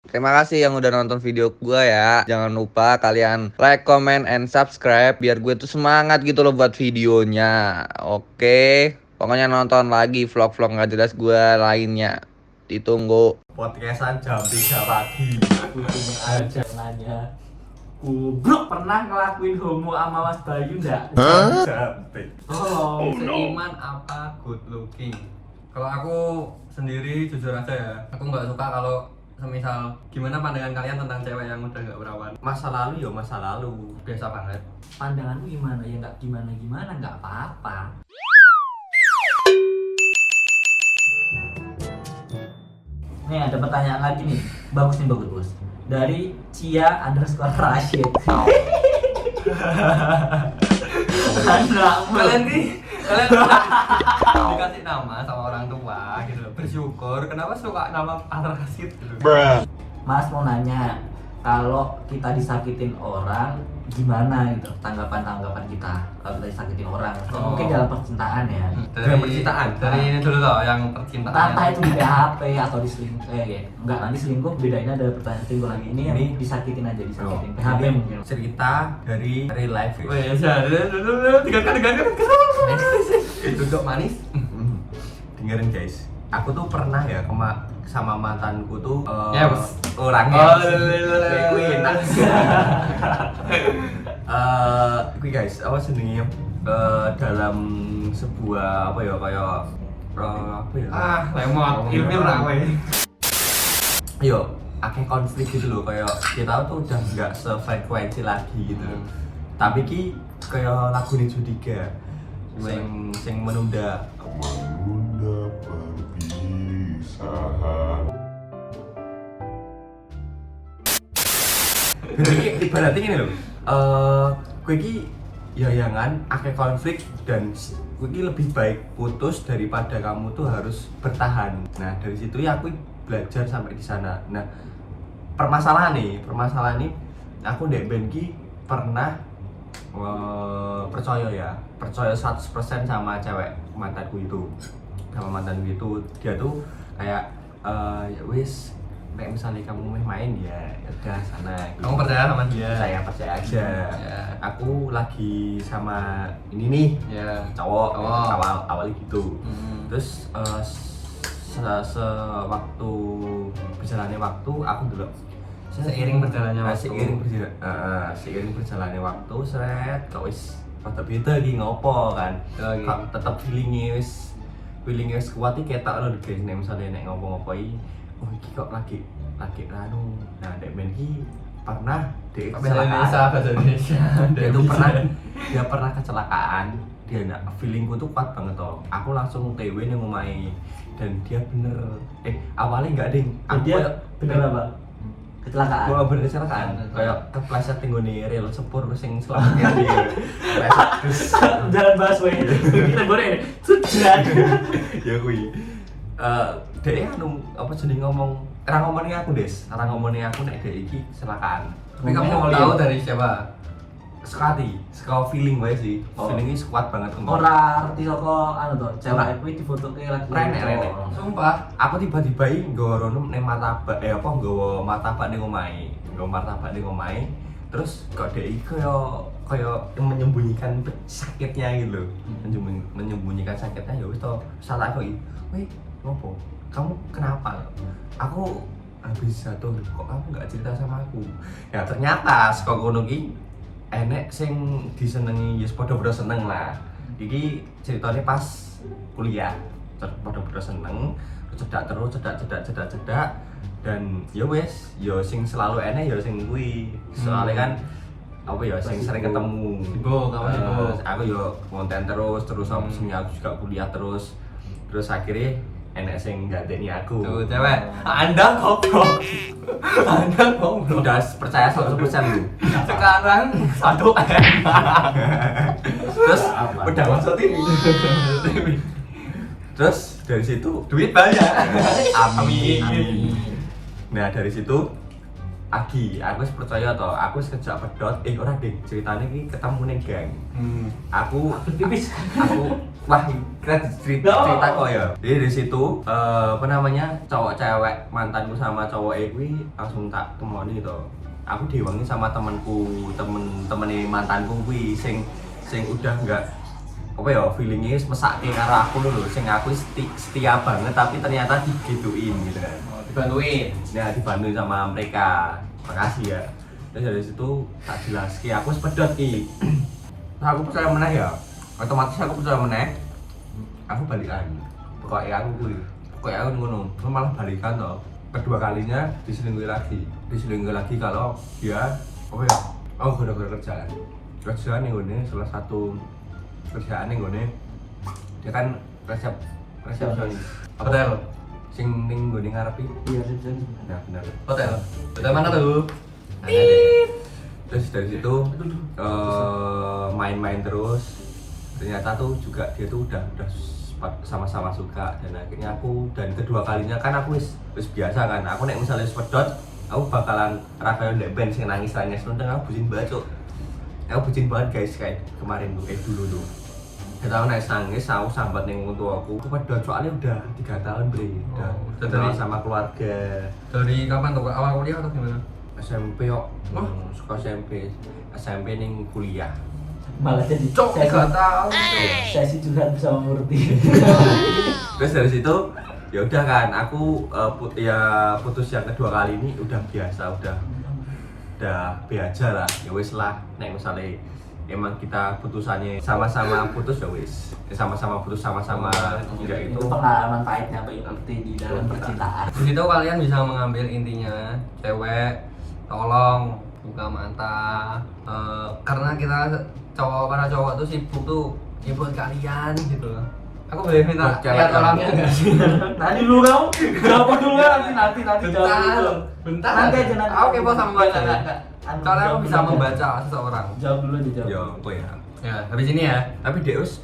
Terima kasih yang udah nonton video gue ya. Jangan lupa kalian like, comment, and subscribe biar gue tuh semangat gitu loh buat videonya. Oke, pokoknya nonton lagi vlog-vlog nggak jelas gue lainnya. Ditunggu. Podcastan jam 3 pagi. Ini aja nanya. Goblok, pernah ngelakuin homo sama Mas Bayu enggak? Sampai. Tolong. Seiman apa good looking? Kalau aku sendiri jujur aja ya, aku nggak suka kalau semisal gimana pandangan kalian tentang cewek yang udah nggak perawan. Masa lalu ya masa lalu. Biasa banget. Pandanganmu gimana? Ya enggak gimana-gimana, enggak apa-apa. Nih ada pertanyaan lagi nih. Bagus nih, bagus, bos. Dari Cia_Rashid. Anakmu. Kalian dikasih nama sama orang tua gitu loh. Bersyukur. Kenapa suka nama Al-Rasid gitu? Mas mau nanya, kalau kita disakitin orang gimana gitu tanggapan kita kalau kita disakitin orang. Oh. Mungkin dalam percintaan ya. Dalam percintaan. Dari ini dulu loh yang percintaan. Entah itu di PHP atau di selingkuh, enggak, nanti selingkuh bedainnya ada pertanyaan selingkuh lagi. Ini yang disakitin aja, disakitin. PHP Ini mungkin. cerita dari real life. Wih, dengarkan. Itu dok manis. Dengerin guys. Aku tuh pernah ya sama mantanku tuh Ya, bos. orangnya. Oh, Kuwi enak. Kuwi guys, apa jenenge dalam sebuah apa ya kayak apa ya? lemot. Ilfil lah weh. Yo, akeh konflik gitu loh, kayak kita tuh udah nggak sefrekuensi lagi gitu. Tapi ki kayak lagu nih Judiga sing menunda perpisahan. Jadi ibaratnya gini loh, gue ki yayangan akeh konflik dan gue ki lebih baik putus daripada kamu tuh harus bertahan. Nah dari situ ya aku belajar sampai di sana. Nah permasalahan nih aku ndek ben ki pernah percaya 100% sama cewek mantanku itu. Dia tuh kayak ya wis kayak misalnya kamu main ya udah sana gitu. Kamu percaya sama dia? Saya percaya aja. Ya. Aku lagi sama ini nih Ya. cowok. Cowok. awal gitu. Terus Sewaktu berjalannya waktu aku dulu seiring berjalannya waktu. seiring berjalannya waktu seret kok wis rada beda iki ngopo kan. Lagi. Kok tetep feelingnya wis kuat iki ketok lho guys, nek misale nek ngopo-ngopo iki oh iki kok lagi anu. Nah nek men iki pernah Bahasa Indonesia. dia pernah kecelakaan. Feelingku tuh kuat banget toh. Aku langsung TW ning omahe dan dia bener awalnya enggak ding. Dia bener apa? Kecelakaan. Gua bener kecelakaan. Kayak kepleset ning gone rel sepur sing selamatnya dia. Kepleset terus Jangan bahas weh. Kita boleh sudah. ya kuwi. Dek anu apa jeneng ngomong ngomongnya aku nek dek iki kecelakaan. Tapi kamu tahu dari siapa? Sekali, feeling wae sih. Feelingnya kuat banget kemarin. Ora arti kok anu to, cewek kuwi difotoke lagi. Renek. Sumpah. Aku tiba-tiba nggawa rono ning martabak nggawa martabak ning omahe. Terus kok dek iki kaya menyembunyikan sakitnya gitu loh. Menyembunyikan sakitnya ya wis to. Salah aku iki. Weh, ngopo? Kamu kenapa? Aku habis jatuh, kok kamu nggak cerita sama aku? Ya ternyata saka kono ki enek sing disenengi ya padha-padha seneng lah. Iki ceritanya pas kuliah, padha-padha seneng, cedak dan ya wes, ya sing selalu enek ya sing kuwi. Soalnya kan apa ya sing sering ketemu. Sibuk, kamu sibuk. Aku ya konten terus aku sing aku juga kuliah terus akhirnya enek sing ganteni aku. Tuh cewek. Anda goblok. Udah percaya 100% lu. Sekarang 1 M. Terus udah masuk TV. Terus dari situ Duit banyak. amin. Amin. Nah dari situ aku percaya toh, aku sekejap pedot, ora deh ceritanya ini ketemu ning gang. Aku Tipis. wah kita cerita kok ya. Jadi dari situ apa namanya cowok cewek mantanku sama cowok gue langsung tak temoni gitu. Aku diwangi sama temenku, temen mantanku gue sing udah enggak apa ya feelingnya mesake karo aku lho, sing aku setia banget tapi ternyata digituin gitu kan. Dibantuin. Ya dibantuin sama mereka. Makasih ya. Terus dari situ tak jelaski aku sepedot ki. Nah, aku percaya meneh ya. Otomatis aku percaya meneh. Aku balikan. Pokoknya aku ngono. Terus malah balikan toh. Kedua kalinya diselingkuhi lagi kalau dia apa ya? Oh, gara-gara kerjaan nih gue salah satu kerjaan nih gue dia kan resepsionis Hotel. sing ning gue ngarepi. Iya, resepsionis. Nah, benar. Hotel mana tuh? Nah, terus dari situ main-main terus ternyata tuh juga dia tuh udah sama-sama suka dan akhirnya aku dan kedua kalinya kan aku wis biasa kan aku nek misalnya sepedot aku bakalan Rafael ndek band sing nangis nundeng aku bucin banget cuk aku bucin banget guys kayak kemarin tuh dulu tuh kita aku nangis aku sambat ning untuk aku pedot soalnya udah 3 tahun bre udah kenal sama keluarga Dari kapan tuh? Awal kuliah atau gimana? SMP kok suka SMP ning kuliah Malah jadi Cok, 3 tahun. sesi curhat bersama Murti. Terus dari situ ya udah kan aku putus yang kedua kali ini udah biasa udah biasa lah ya wis lah nek misalnya emang kita putusannya sama-sama putus ya wis sama-sama putus sama-sama enggak itu Itu pengalaman pahitnya Mbak Murti di dalam percintaan. Di situ kalian bisa mengambil intinya, cewek tolong buka mata, karena kita para cowok tuh sibuk tuh buat kalian gitu loh. Aku boleh minta lihat orangnya nggak sih? Nanti dulu kamu, berapa dulu nanti jawab dulu. Bentar. Nanti aja nanti. Aku kepo sama baca. Enggak. Soalnya aku bisa membaca seseorang. Jawab dulu aja jawab. ya apa ya Ya, habis ini ya. tapi dia wis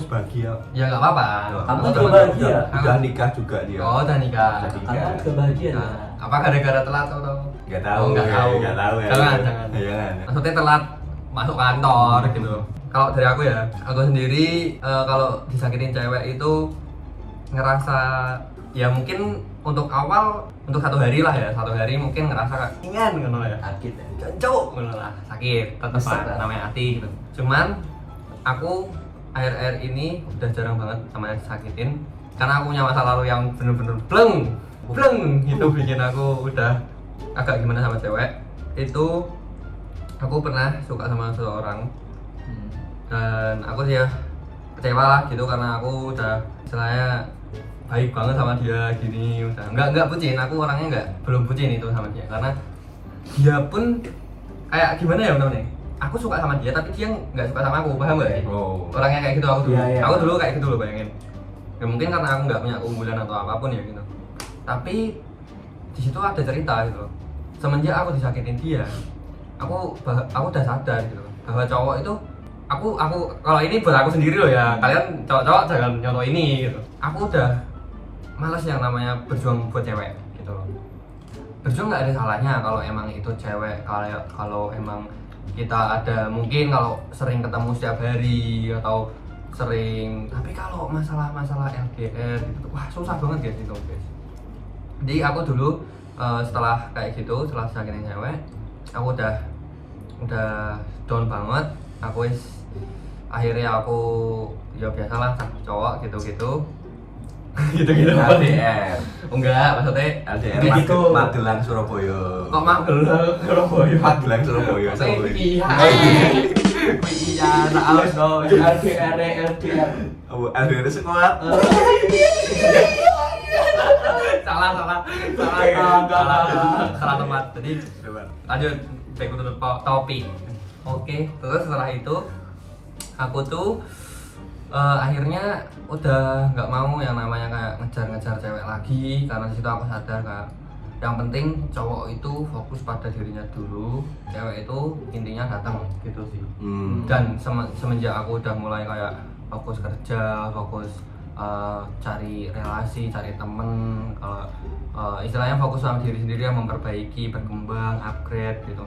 bahagia Ya nggak apa-apa. Kamu Teman-teman juga bahagia. udah nikah juga dia Oh, udah nikah. Udah nikah. Karena kebahagiaan. Nah, apa gara-gara telat atau? nggak tahu Oh, nggak tahu. ya Jangan. jangan Maksudnya telat masuk kantor gitu. Kalau dari aku ya, aku sendiri kalau disakitin cewek itu ngerasa ya mungkin untuk awal untuk 1 hari lah ya 1 hari mungkin ngerasa ingin gitu ya Sakit ya. cocok gitu lah sakit tetap Nyesek lah. namanya hati gitu. Cuman aku akhir-akhir ini udah jarang banget sama yang disakitin karena aku punya masa lalu yang bener-bener bleng itu bikin aku udah agak gimana sama cewek. Itu aku pernah suka sama seseorang dan aku sih ya kecewa lah gitu karena aku udah istilahnya baik banget sama dia gini udah enggak bucin, aku orangnya belum bucin itu sama dia karena dia pun kayak gimana ya temen-temen, aku suka sama dia tapi dia nggak suka sama aku, paham nggak sih? oh Orangnya kayak gitu aku dulu. Iya, iya. Aku dulu kayak gitu loh, bayangin ya mungkin karena aku nggak punya keunggulan atau apapun ya gitu, tapi di situ ada cerita gitu loh. Semenjak aku disakitin dia aku udah sadar gitu loh, bahwa cowok itu aku kalau ini buat aku sendiri loh ya, kalian cowok-cowok jangan nyontoh ini gitu. Aku udah malas yang namanya berjuang buat cewek gitu loh. Berjuang nggak ada salahnya kalau emang itu cewek, kalau emang kita ada mungkin kalau sering ketemu setiap hari atau sering, tapi kalau masalah LDR gitu wah susah banget guys itu guys. Jadi aku dulu setelah kayak gitu, setelah sakitin cewek aku udah down banget. Aku akhirnya aku ya biasalah cowok gitu LDR enggak maksudnya LDR kayak gitu. Magelang Surabaya Kok Magelang Surabaya? Magelang Surabaya Iya, aus dong. LDR. LDR sekuat salah tempat. Jadi lanjut back to the topic. Oke, terus setelah itu aku tuh akhirnya udah nggak mau yang namanya kayak ngejar-ngejar cewek lagi karena disitu aku sadar kak yang penting cowok itu fokus pada dirinya dulu, cewek itu intinya datang gitu sih. Dan semenjak aku udah mulai kayak fokus kerja, fokus cari relasi, cari temen, kalau istilahnya fokus sama diri sendiri yang memperbaiki, berkembang, upgrade gitu,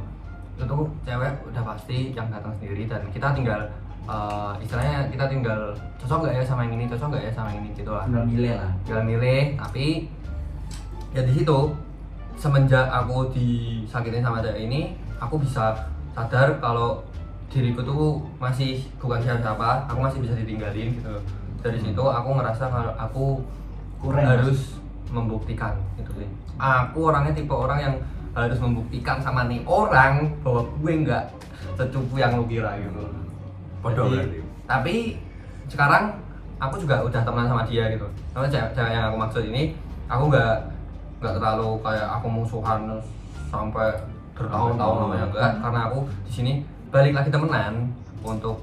itu cewek udah pasti yang datang sendiri dan kita tinggal istilahnya kita tinggal cocok nggak ya sama yang ini, cocok nggak ya sama yang ini gitu lah. Tinggal milih lah. Tinggal milih, tapi ya di situ semenjak aku disakitin sama cewek ini, aku bisa sadar kalau diriku tuh masih bukan siapa-siapa, aku masih bisa ditinggalin gitu. Dari situ aku ngerasa kalau aku Kurang. harus membuktikan gitu sih. Aku orangnya tipe orang yang harus membuktikan sama nih orang bahwa gue nggak secupu yang lu kira gitu. Podo Jadi, berarti. tapi sekarang aku juga udah teman sama dia gitu. Karena cewek yang aku maksud ini, aku nggak terlalu kayak aku musuhan sampai bertahun-tahun namanya enggak, karena aku di sini balik lagi temenan untuk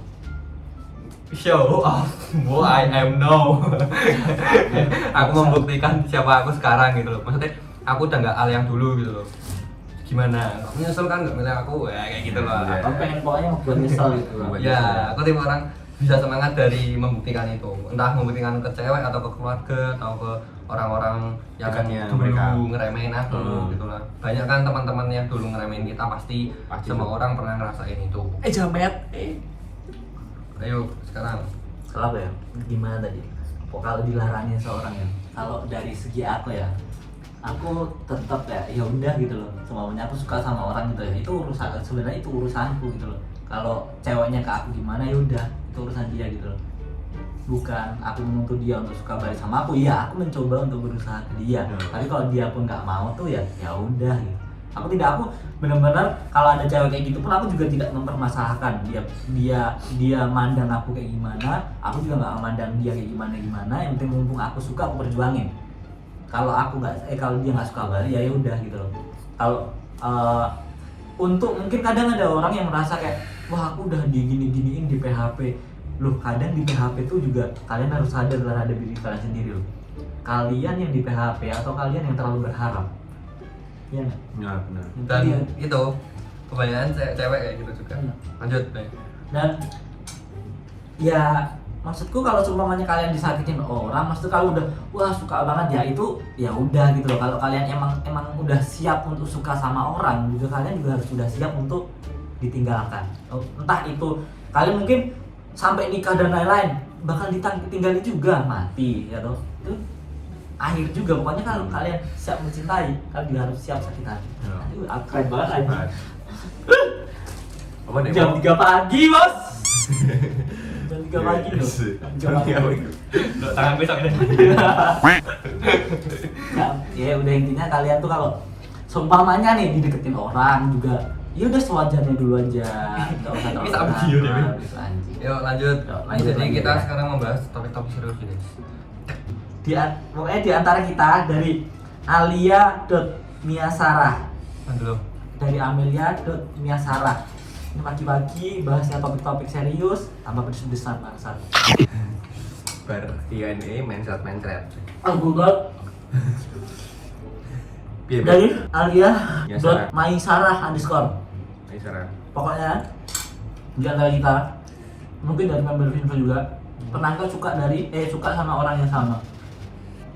show off who I am now. Aku membuktikan siapa aku sekarang gitu loh. Maksudnya aku udah nggak al yang dulu gitu loh. Gimana? Kamu nyesel kan nggak milih aku? Ya kayak gitu loh. Iya. Aku pengen pokoknya buat nyesel gitu lah. Ya, aku tipe orang bisa semangat dari membuktikan itu. Entah membuktikan ke cewek atau ke keluarga atau ke orang-orang yang Dekatnya dulu mereka. ngeremehin aku gitu lah. Banyak kan teman-teman yang dulu ngeremehin kita, pasti semua tuh. orang pernah ngerasain itu. Jamet. Ayo sekarang. Kalau apa ya? Gimana tadi? Kalau dilarangin seorang ya. Kalau dari segi aku ya, aku tetap ya udah gitu loh. Semuanya aku suka sama orang gitu ya. Itu urusan, sebenarnya itu urusanku gitu loh. Kalau ceweknya ke aku gimana ya udah, itu urusan dia gitu loh. Bukan aku menuntut dia untuk suka balik sama aku. Iya, aku mencoba untuk berusaha ke dia. Tapi kalau dia pun nggak mau tuh ya udah gitu. Aku benar-benar kalau ada cewek kayak gitu pun aku juga tidak mempermasalahkan dia mandang aku kayak gimana, aku juga nggak mandang dia kayak gimana. Yang penting mumpung aku suka, aku perjuangin. Kalau kalau dia nggak suka balik ya udah gitu loh. Kalau untuk mungkin kadang ada orang yang merasa kayak wah aku udah diginiin di PHP. Loh, kadang di PHP tuh juga kalian harus sadar terhadap diri kalian sendiri loh. Kalian yang di PHP atau kalian yang terlalu berharap. Iya nggak? Ya benar. Dan Iya. itu kebanyakan cewek kayak gitu juga. Iya. Lanjut, Bay. Dan ya maksudku kalau seumpamanya kalian disakitin orang, maksudku kalau udah wah suka banget ya itu ya udah gitu loh. Kalau kalian emang udah siap untuk suka sama orang, juga kalian juga harus sudah siap untuk ditinggalkan. Entah itu kalian mungkin sampai nikah dan lain-lain bakal ditinggalin juga, mati ya toh. Itu akhir juga. Pokoknya kalau kalian siap mencintai, kalian juga harus siap sakit hati. Ya. Aduh, keren banget aja. Apa nih? Jam 3 pagi, Bos. Jam 3 pagi loh. Jam 3 pagi. Tangan besok ini. Ya udah intinya kalian tuh kalau seumpamanya nih dideketin orang juga, ya udah sewajarnya dulu aja. Enggak usah Ini tak video deh, Win. anjing. Yuk lanjut. Yuk, lanjut Jadi lagi, kita ya. sekarang membahas topik-topik serius ini. Pokoknya di antara kita dari Alia.miasarah, Dulu. dari Amelia.miasarah. Ini pagi-pagi bahasnya topik-topik serius, tambah pedes-pedesan bangsat. Bar Q&A mindset. Oh Google. Piye, Dari Miasarah. Alia.maisarah_. Ayo saran. Pokoknya di antara kita, mungkin dari member Vinvo juga, pernah nggak suka sama orang yang sama?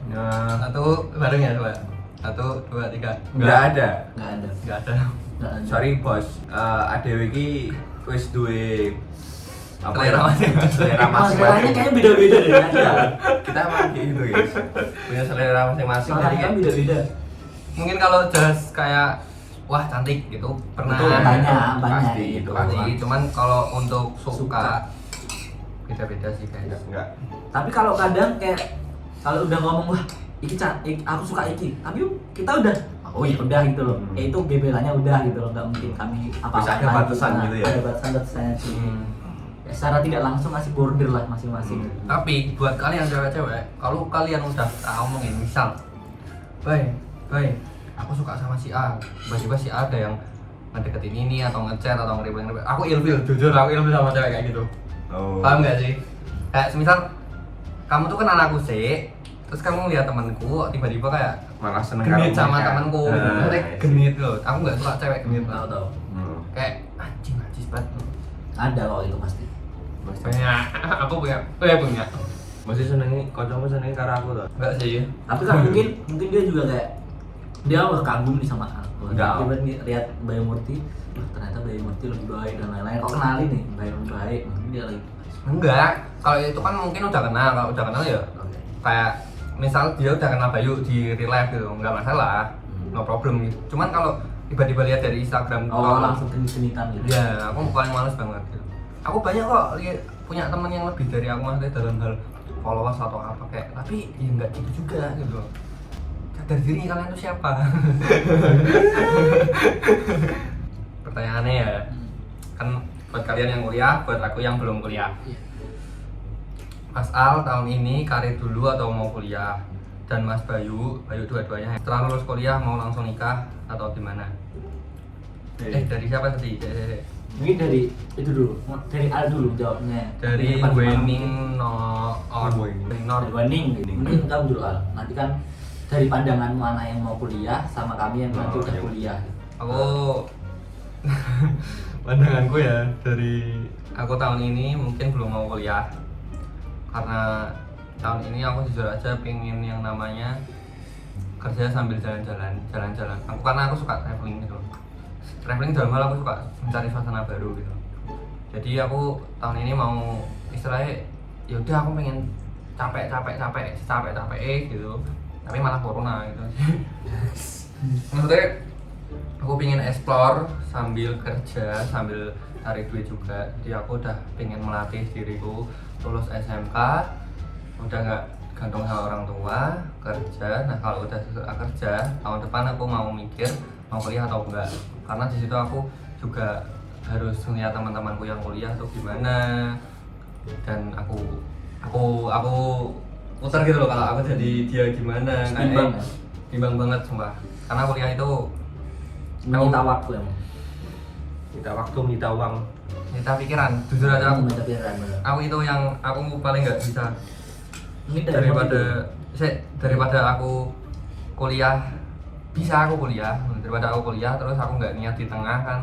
Ya, Satu bareng ya, coba. 1, 2, 3. enggak ada. Nggak ada. Enggak ada. Nggak ada. Sorry bos, adewe iki wis duwe Selera masing-masing. selera Masalahnya masing-masing. kayaknya beda-beda deh. Iya, kita emang kayak gitu guys. Punya selera masing-masing. Jadi Soalnya kan kayak beda-beda. Mungkin kalau just kayak wah cantik gitu pernah. Itu banyak pasti gitu. itu. Pasti. Cuman kalau untuk suka beda-beda sih kayaknya. Enggak. Tapi kalau kadang kayak kalau udah ngomong wah iki aku suka iki, tapi kita udah oh ya udah gitu loh. Ya itu gebelannya udah gitu loh, nggak mungkin kami apa-apa. Bisa ada lagi. batasan Nah, gitu ya? Ada batasan-batasannya sih. Ya, secara tidak langsung masih border lah masing-masing. Tapi buat kalian cewek-cewek, kalau kalian udah omongin misal, Bay, aku suka sama si A, tiba-tiba si A ada yang ngedeketin ini atau ngechat atau nge-reply, aku ilfil, jujur aku ilfil sama cewek kayak gitu. Oh. Paham gak sih? Kayak semisal kamu tuh kenal aku sih, terus kamu lihat temanku tiba-tiba kayak Malah seneng genit karo sama mereka. temanku, Nah, maksudnya genit loh. Aku nggak suka cewek genit Tahu loh. tahu. Hmm. Kayak anjing najis banget. Ada kalau itu pasti. Punya, aku punya. Masih senengi, kocokmu senengi karo aku tuh. Enggak sih. Tapi kan mungkin dia juga kayak dia kagum nih sama aku. Enggak. Tiba-tiba lihat Bayu Murti, ternyata Bayu Murti lebih baik dan lain-lain. Kok kenalin nih Bayu lebih baik, mungkin dia lagi. Enggak, kalau itu kan mungkin udah kenal, kalau udah kenal ya Oke. kayak misal dia udah kenal Bayu di real life gitu, nggak masalah, no problem gitu. Cuman kalau tiba-tiba lihat dari Instagram Oh, langsung genit-genitan gitu. ya aku paling males banget gitu. Aku banyak kok punya temen yang lebih dari aku maksudnya dalam hal followers atau apa kayak, tapi ya nggak gitu juga gitu. Sadar diri kalian tuh siapa? Pertanyaannya ya, kan buat kalian yang kuliah, buat aku yang belum kuliah. Iya. Mas Al tahun ini karir dulu atau mau kuliah? Dan Mas Bayu dua-duanya setelah lulus kuliah mau langsung nikah atau gimana? Dari siapa tadi? Mungkin dari itu dulu, dari Al dulu jawabnya. Dari Mungkin Wening no or dari Wening. Mungkin kamu dulu Al. Nanti kan dari pandanganmu anak yang mau kuliah sama kami yang nanti udah iya. kuliah. Aku pandanganku ya dari aku tahun ini mungkin belum mau kuliah karena tahun ini aku jujur aja pengen yang namanya kerja sambil jalan-jalan. Aku karena aku suka traveling gitu. Traveling dalam hal aku suka mencari suasana baru gitu. Jadi aku tahun ini mau istilahnya ya udah aku pengen capek gitu. Tapi malah corona gitu. Maksudnya aku pengen explore sambil kerja, sambil cari duit juga. Jadi aku udah pengen melatih diriku lulus SMK, udah nggak gantung sama orang tua, kerja. Nah kalau udah kerja, tahun depan aku mau mikir mau kuliah atau enggak. Karena di situ aku juga harus melihat teman-temanku yang kuliah tuh gimana. Dan aku putar gitu loh kalau aku jadi dia gimana. Bimbang, Kayak bimbang banget sumpah. Karena kuliah itu Menyita waktu emang. Minta waktu, minta uang. kita pikiran, jujur aja aku. Menyita pikiran, bener. Aku itu yang aku paling nggak bisa Mungkin dari daripada aku kuliah bisa aku kuliah daripada aku kuliah terus aku nggak niat di tengah kan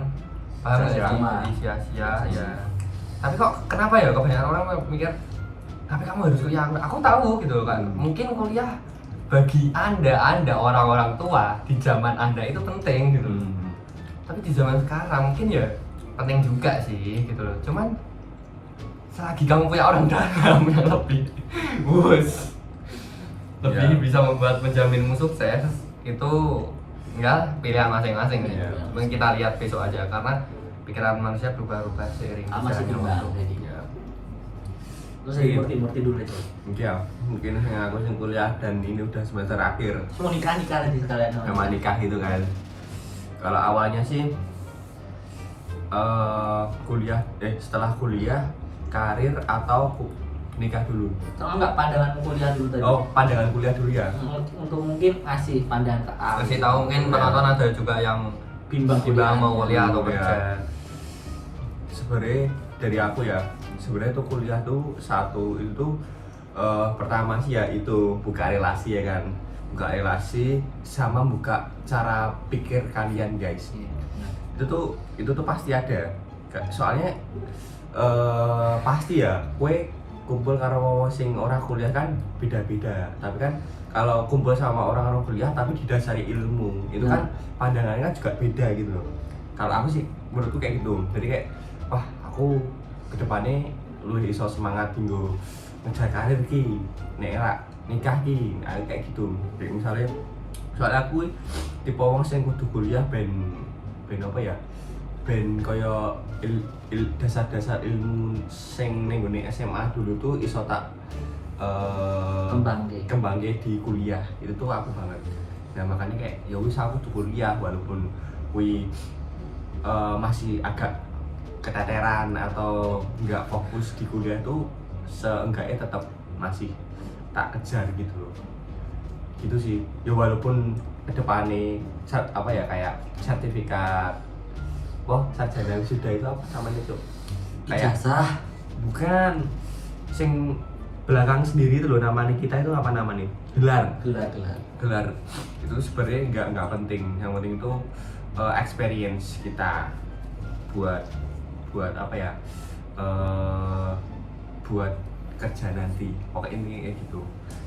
paham nggak sih Sia-sia. jadi sia-sia ya. Tapi kok kenapa ya kebanyakan orang mikir tapi kamu harus kuliah, aku tahu gitu loh kan. Mungkin kuliah bagi anda orang-orang tua di zaman anda itu penting gitu. Tapi di zaman sekarang mungkin ya penting juga sih gitu loh. Cuman selagi kamu punya orang dalam yang lebih Ya. bisa membuat menjaminmu sukses itu ya pilihan masing-masing Ya. Mungkin kita lihat besok aja karena pikiran manusia berubah-ubah seiring masih berjalannya berubah waktu. jadi. Ya. Terus dari Murti dulu itu. Mungkin yang aku yang kuliah dan ini udah semester akhir. Mau nikah lagi sekalian Sama nikah gitu kan. Kalau awalnya sih setelah kuliah karir atau nikah dulu. Kalau enggak pandangan kuliah dulu tadi. Oh, pandangan kuliah dulu ya. Untuk mungkin ngasih pandangan ke Al. Kasih tahu mungkin penonton ada juga yang bimbang mau kuliah atau Ya. kerja. Sebenarnya dari aku ya, sebenarnya tuh kuliah tuh satu itu tuh pertama sih ya itu buka relasi ya kan, buka relasi sama buka cara pikir kalian guys. Iya. Itu tuh pasti ada. Soalnya pasti ya, kue kumpul karo sing orang kuliah kan beda-beda. Tapi kan kalau kumpul sama orang kuliah tapi didasari ilmu, itu kan pandangannya kan juga beda gitu loh. Kalau aku sih menurutku kayak gitu. Jadi kayak wah, aku kedepannya lu iso semangat tinggal ngejar karir ki, nek ora nikah ki, kayak gitu. Kayak misalnya soalnya aku tipe wong sing kudu kuliah ben apa ya? Ben kaya dasar-dasar ilmu sing ning nggone SMA dulu tuh iso tak kembangke di kuliah. Itu tuh aku banget. Nah, makanya kayak ya wis aku tuh kuliah walaupun kui masih agak keteteran atau nggak fokus di kuliah tuh seenggaknya tetap masih tak kejar gitu loh. Gitu sih. Ya walaupun kedepannya apa ya kayak sertifikat sarjana sudah itu apa namanya tuh? Kayak Ijazah. bukan sing belakang sendiri itu loh, namanya kita itu apa namanya? Gelar. Itu sebenarnya nggak penting. Yang penting itu experience kita buat apa ya? Buat kerja nanti. Pokoknya ini kayak gitu.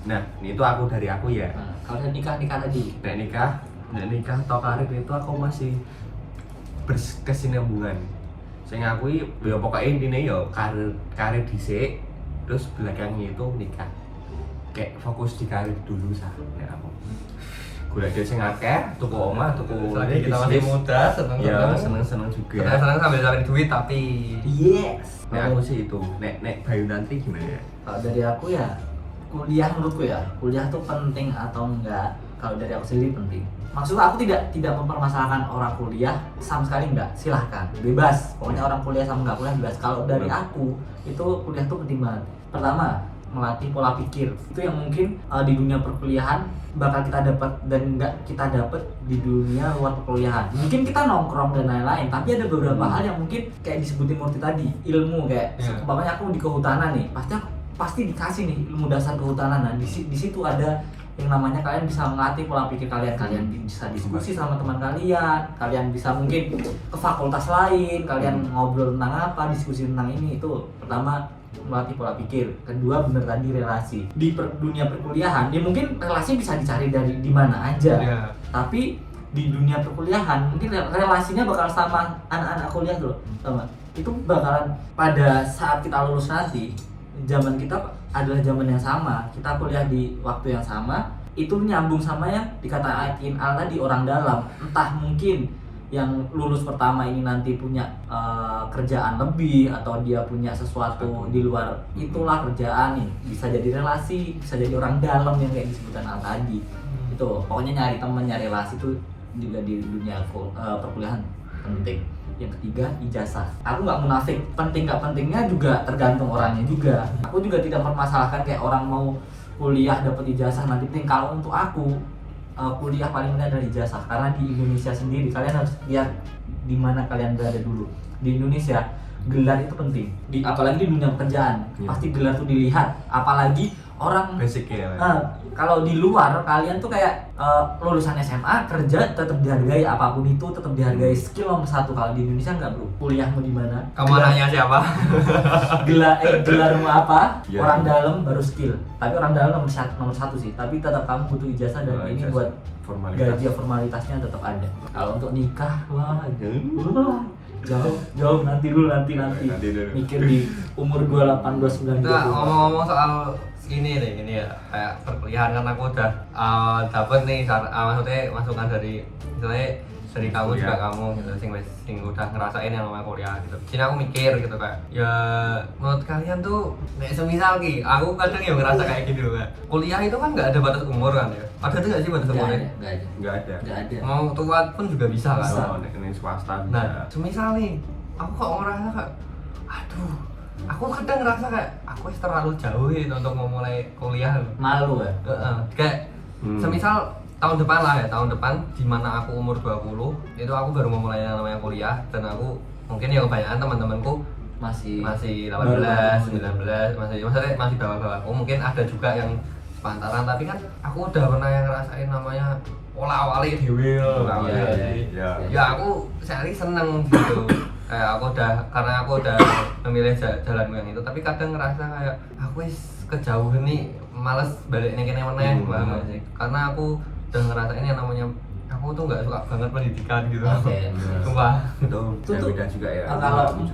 Nah, ini itu aku dari aku ya. Nah, kalau nikah tadi. Nek nikah nek nikah atau karir itu aku masih berkesinambungan. Saya ngakui ya pokoknya intinya ya karir dhisik terus belakangnya itu nikah. Kayak fokus di karir dulu sah nek aku. Golek dhewe sing akeh, tuku omah, tuku Selagi kita masih muda, ya seneng-seneng juga. seneng sambil cari duit tapi Yes. Nek aku sih itu, nek Bayu nanti gimana ya? Kalau dari aku ya kuliah menurutku ya kuliah tuh penting atau enggak, kalau dari aku sendiri penting. Maksud aku tidak mempermasalahkan orang kuliah sama sekali enggak, silahkan bebas, pokoknya orang kuliah sama enggak kuliah bebas. Kalau dari aku itu kuliah tuh penting banget. Pertama, melatih pola pikir, itu yang mungkin di dunia perkuliahan bakal kita dapat dan enggak kita dapat di dunia luar perkuliahan. Mungkin kita nongkrong dan lain-lain, tapi ada beberapa hal yang mungkin kayak disebutin Murti tadi, ilmu kayak umpamanya aku di kehutanan nih, pasti dikasih nih ilmu dasar kehutanan. Nah, di situ ada yang namanya kalian bisa melatih pola pikir kalian, kalian bisa diskusi sama teman kalian bisa mungkin ke fakultas lain, kalian ngobrol tentang apa, diskusi tentang ini. Itu pertama, melatih pola pikir. Kedua, bener tadi relasi di dunia perkuliahan. Dia mungkin relasi bisa dicari dari di mana aja, tapi di dunia perkuliahan mungkin relasinya bakal sama anak-anak kuliah tuh, tau gak? Itu bakalan pada saat kita lulus nanti, zaman kita adalah zaman yang sama, kita kuliah di waktu yang sama, itu nyambung sama yang dikatain Al tadi, orang dalam. Entah mungkin yang lulus pertama ini nanti punya kerjaan lebih, atau dia punya sesuatu di luar itulah kerjaan nih, bisa jadi relasi, bisa jadi orang dalam yang kayak disebutkan Al tadi. Itu pokoknya nyari teman, nyari relasi itu juga di dunia perkuliahan penting. Yang ketiga, ijazah. Aku nggak munafik, penting nggak pentingnya juga tergantung orangnya juga. Aku juga tidak mempermasalahkan kayak orang mau kuliah dapat ijazah nanti penting. Kalau untuk aku kuliah paling penting adalah ijazah, karena di Indonesia sendiri kalian harus lihat di mana kalian berada dulu. Di Indonesia gelar itu penting, apalagi di dunia pekerjaan pasti gelar tuh dilihat. Apalagi orang basic ya. Kalau di luar kalian tuh kayak lulusan SMA kerja tetap dihargai, apapun itu tetap dihargai, skill nomor satu. Kalau di Indonesia enggak bro, kuliahmu di mana, kamu nanya siapa? gelarmu apa, Ya, orang dalam baru skill. Tapi orang dalam nomor satu sih, tapi tetap kamu butuh ijazah dan ini buat gaji formalitasnya tetap ada. Kalau untuk nikah, wah jauh nanti dulu mikir di umur 28, 29, 30. Nah, ngomong-ngomong soal ini ya kayak perkuliahan, kan aku udah dapet nih maksudnya masukan dari misalnya dari kamu juga kamu gitu sing udah ngerasain yang namanya kuliah gitu. Sini aku mikir gitu kayak ya menurut kalian tuh semisal ki aku kadang ya ngerasa kayak gitu kan, kuliah itu kan nggak ada batas umur kan ya, ada tuh nggak sih batas umurnya? Nggak ada. Mau tua pun juga bisa kan? Oh, nek swasta bisa. Nah semisal nih aku kok ngerasa kayak aduh, aku kadang ngerasa kayak aku terlalu jauh gitu untuk memulai kuliah. Malu ya? Kayak semisal tahun depan lah ya, tahun depan dimana aku umur 20 itu aku baru memulai yang namanya kuliah, dan aku mungkin ya kebanyakan teman-temanku masih 18, 19, masih bawah-bawah aku, mungkin ada juga yang sepantaran, tapi kan aku udah pernah yang ngerasain namanya olah-wali dewe. Ya aku sehari seneng gitu. Kayak karena aku udah memilih jalan yang itu, tapi kadang ngerasa kayak aku kejauhan nih, males balik nih kene banget sih. Karena aku udah ngerasain yang namanya aku tuh nggak suka banget pendidikan gitu. Sumpah. Itu beda juga ya.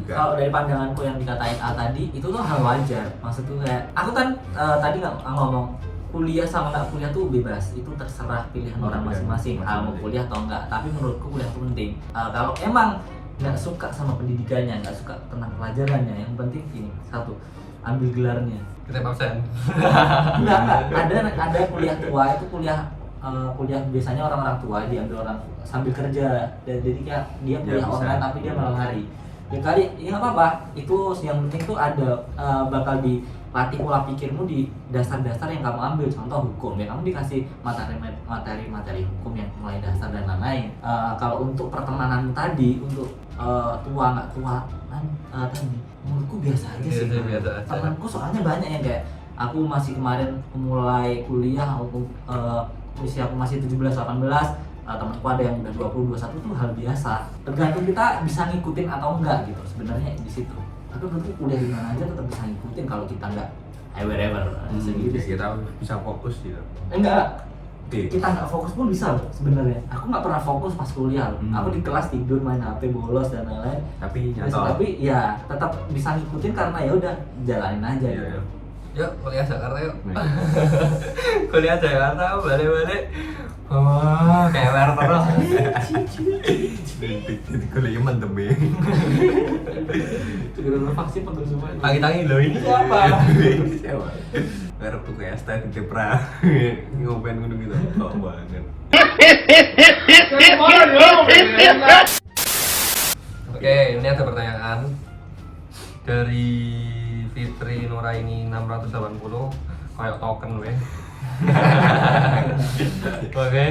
Kalau dari pandanganku yang dikatain Al tadi itu tuh hal wajar. Maksudku kayak aku kan tadi nggak ngomong kuliah sama nggak kuliah tuh bebas, itu terserah pilihan orang masing-masing mau kuliah atau enggak. Tapi menurutku kuliah itu penting. Kalau emang nggak suka sama pendidikannya, nggak suka tentang pelajarannya, yang penting ini satu, ambil gelarnya. Kita absen. Enggak, ada kuliah tua, itu kuliah biasanya orang-orang tua diambil orang sambil kerja, jadi kayak dia kuliah online tapi dia malam hari. Ya kali, ya nggak apa-apa. Itu yang penting tuh ada bakal dilatih pola pikirmu di dasar-dasar yang kamu ambil. Contoh hukum, ya kamu dikasih materi hukum yang mulai dasar dan lain-lain. Kalau untuk pertemanan tadi, untuk tua nggak tua tadi, menurutku biasa aja sih. Temanku soalnya banyak yang kayak aku masih kemarin mulai kuliah, usia aku masih 17-18, temanku ada yang udah 20-21, tuh hal biasa. Tergantung kita bisa ngikutin atau enggak gitu sebenarnya di situ. Tapi menurutku kuliah di mana aja tetap bisa ngikutin kalau kita enggak wherever sendiri. Kita bisa fokus gitu. Enggak, kita nggak fokus pun bisa loh sebenarnya. Aku nggak pernah fokus pas kuliah loh. Aku di kelas tidur main HP bolos dan lain-lain. Tapi Tapi ya tetap bisa ngikutin karena ya udah jalanin aja Iya, gitu. iya. Yuk kuliah Jakarta yuk. Kuliah Jakarta balik-balik. Oh, kewer terus. Kuliah mantep ya. Segera vaksin untuk semua. Tangi-tangi lo ini siapa? Siapa? Merek tuh kayak STN di Tepra. Ngopen ngono gitu. Kok banget. Oke, ini ada pertanyaan dari Fitri Nuraini 680 kayak token weh. Oke.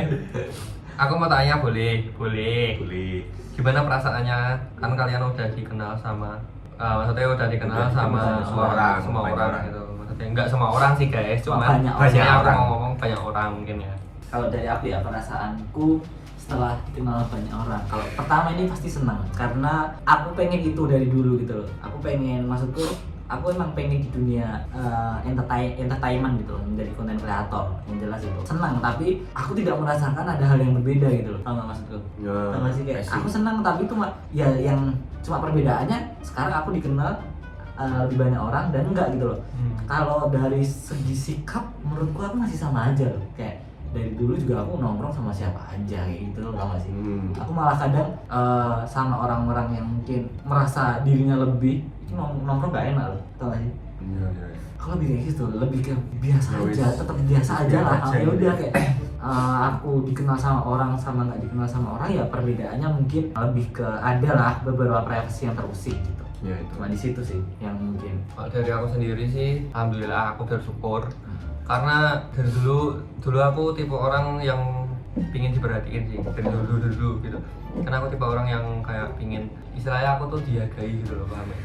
Aku mau tanya boleh? Boleh. Boleh. Gimana perasaannya? Kan kalian udah dikenal sama maksudnya udah dikenal sama semua orang gitu. Maksudnya enggak semua orang sih guys, cuma Banyak aku orang. mau ngomong banyak orang mungkin ya. Kalau dari aku ya perasaanku setelah dikenal banyak orang. Kalau pertama ini pasti senang karena aku pengen itu dari dulu gitu loh. Aku pengen, maksudku aku emang pengen di dunia entertainment gitu loh, menjadi konten kreator yang jelas itu. Senang tapi aku tidak merasakan ada hal yang berbeda gitu loh. Tahu nggak maksudku? Ya, Tahu nggak sih kayak I see. aku senang tapi cuma ya yang cuma perbedaannya sekarang aku dikenal lebih banyak orang dan enggak gitu loh. Kalau dari segi sikap menurutku aku masih sama aja loh. Kayak dari dulu juga aku nongkrong sama siapa aja kayak gitu loh, tau gak sih? Aku malah kadang sama orang-orang yang mungkin merasa dirinya lebih itu nongkrong gak enak loh, tau gak sih? Iya, iya. Aku lebih kayak gitu, lebih ke biasa Ya aja, wis. tetap biasa aja lah. Aja Ya udah gitu. kayak aku dikenal sama orang sama nggak dikenal sama orang ya perbedaannya mungkin lebih ke ada lah beberapa privasi yang terusik gitu. Ya itu. Cuma di situ sih yang mungkin. Kalau dari aku sendiri sih, alhamdulillah aku bersyukur karena dari dulu aku tipe orang yang pingin diperhatiin sih dari dulu gitu. Karena aku tipe orang yang kayak pingin istilahnya aku tuh dihargai gitu loh, paham ya?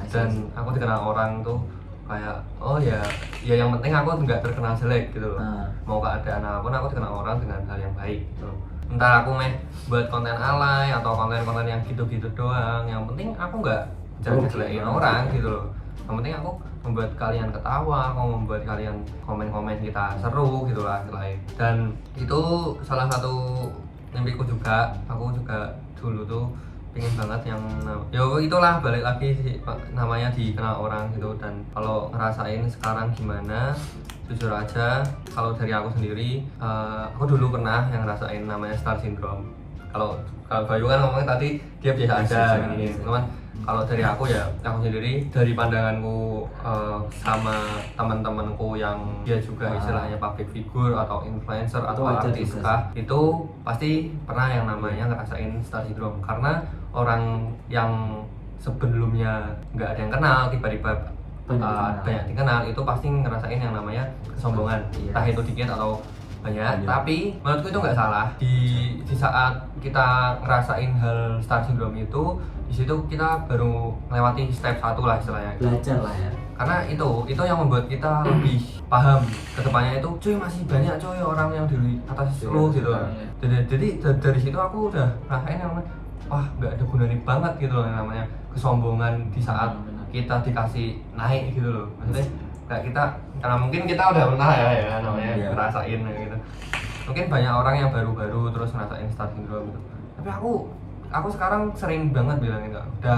Dan aku dikenal orang tuh kayak oh ya yang penting aku nggak terkenal jelek gitu loh. Mau keadaan apapun aku dikenal orang dengan hal yang baik gitu. Entar aku buat konten alay atau konten-konten yang gitu-gitu doang, yang penting aku nggak jelek-jelekin orang gitu loh. Yang penting aku membuat kalian ketawa, aku membuat kalian komen-komen kita seru gitu lah istilahnya. Dan itu salah satu mimpiku juga. Aku juga dulu tuh pengen banget yang ya itulah balik lagi sih namanya dikenal orang gitu. Dan kalau ngerasain sekarang gimana, jujur aja kalau dari aku sendiri aku dulu pernah yang ngerasain namanya star syndrome. Kalau Bayu kan ngomongnya tadi dia biasa aja gini, cuman kalau dari aku ya aku sendiri dari pandanganku sama teman-temanku yang dia juga istilahnya public figure atau influencer atau Wajar artis juga kah, itu pasti pernah yang namanya ngerasain star syndrome karena orang yang sebelumnya nggak ada yang kenal tiba-tiba banyak dikenal itu pasti ngerasain yang namanya kesombongan, entah itu dikit atau banyak. Tapi menurutku itu nggak salah. Di saat kita ngerasain hal star syndrome itu, di situ kita baru melewati step 1 lah istilahnya. Belajar lah ya. Karena itu yang membuat kita lebih paham kedepannya itu, cuy masih banyak cuy orang yang di atas lu gitu. Jadi dari situ aku udah rasain yang namanya wah nggak ada gunanya banget gitu loh yang namanya kesombongan di saat kita dikasih naik gitu loh. Maksudnya kayak kita karena mungkin kita udah pernah ya namanya ngerasain gitu. Mungkin banyak orang yang baru-baru terus ngerasain star syndrome gitu. Tapi aku sekarang sering banget bilang udah